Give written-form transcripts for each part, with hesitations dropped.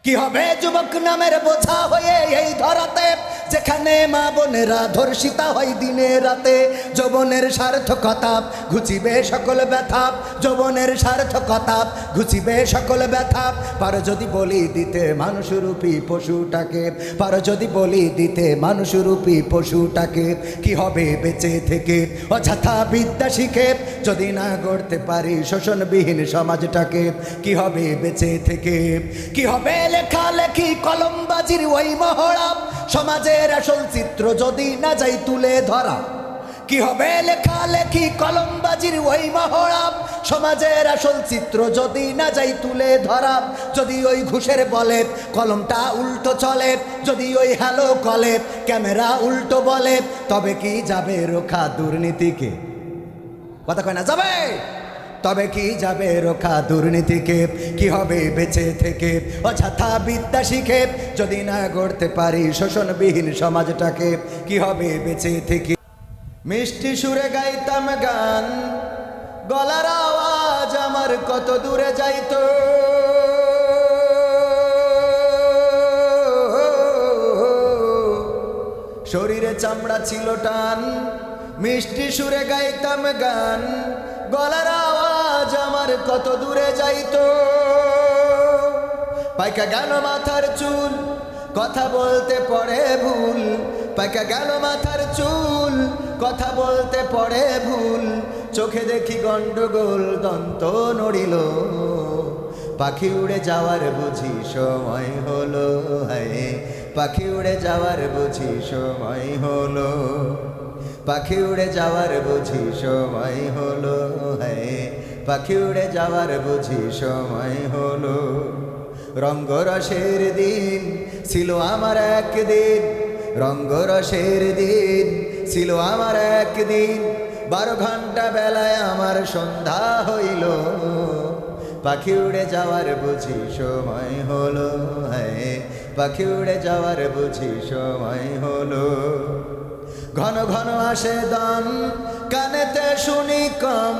কি হবে যুবক নামের বোঝা হয়ে এই ধরাতে, যেখানে মা বোনেরা ধর্ষিতা হয় দিনে রাতে। যৌবনের সার্থকতা ঘুচিবে সকল ব্যথা, যৌবনের সার্থকতা ঘুচিবে সকল ব্যথা। পারো যদি বলি দিতে মানুষরূপী পশুটাকে, পারো যদি বলি দিতে মানুষরূপী পশুটাকে। কি হবে বেঁচে থেকে অযথা বিদ্যা শিখে, যদি না গড়তে পারি শোষণবিহীন সমাজটাকে। কি হবে বেঁচে থেকে, কি হবে লেখালেখি কলমবাজির ওই মহড়া, সমাজের আসল চিত্র যদি না যাই তুলে ধরা। কি হবে লেখালেখি কলমবাজির ওই মহড়া, সমাজের আসল চিত্র যদি না যাই তুলে ধরা। যদি ওই ঘুষের বলে কলমটা উল্টো চলে, যদি ওই হ্যালো কলে ক্যামেরা উল্টো বলে, তবে কি যাবে রোখা দুর্নীতিকে? কথা কয় না যাবে? তবে কি যাবে রোখা দুর্নীতিকে? কি হবে বেঁচে থেকে অযথা বিদ্যা শিখে, যদি না গড়তে পারি শোষণবিহীন সমাজটাকে? কি হবে বেঁচে থেকে? মিষ্টি সুরে গাইতাম গান, গলার আওয়াজ আমার কত দূরে যাইতো। শরীরে চামড়া ছিল টান, মিষ্টি সুরে গাইতাম গান, গলার আওয়াজ আমার কত দূরে যাইতো। পাইকা গেল মাথার চুল, কথা বলতে পড়ে ভুল। পাইকা গেল মাথার চুল, কথা বলতে পড়ে ভুল। চোখে দেখি গন্ডগোল, দন্ত নড়িল। পাখি উড়ে যাওয়ার বুঝি সময় হলো, হায় পাখি উড়ে যাওয়ার বুঝি সময় হলো। পাখি উড়ে যাওয়ার বুঝি সময় হলো, হায় পাখি উড়ে যাওয়ার বুঝি সময় হলো। রঙ্গরসের দিন ছিল আমার একদিন, রঙ্গরসের দিন ছিল আমার একদিন। 12 ঘন্টা বেলায় আমার সন্ধ্যা হইল। পাখি উড়ে যাওয়ার বুঝি সময় হলো, হায় পাখি উড়ে যাওয়ার বুঝি সময় হলো। ঘন ঘন আসে দম, কানেতে শুনি কম।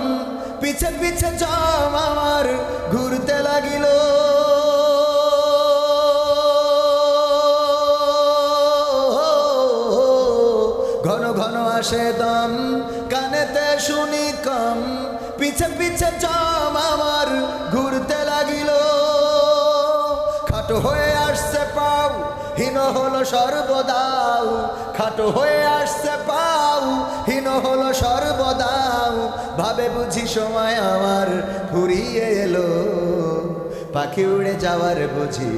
পিছে পিছে জম আমার ঘুরতে লাগিল। ঘন ঘন আসে দম, কানেতে শুনি কম। পিছে পিছে জম আমার ঘুরতে লাগিল। খাটো হয়ে আসছে পাও, হীন হলো সর্বদাও। খাটো হয়ে আসছে পাও, হীন হলো সর্বদাও। ভাবে বুঝি সময় আমার ফুরিয়ে এলো। পাখি উড়ে যাওয়ার বুঝি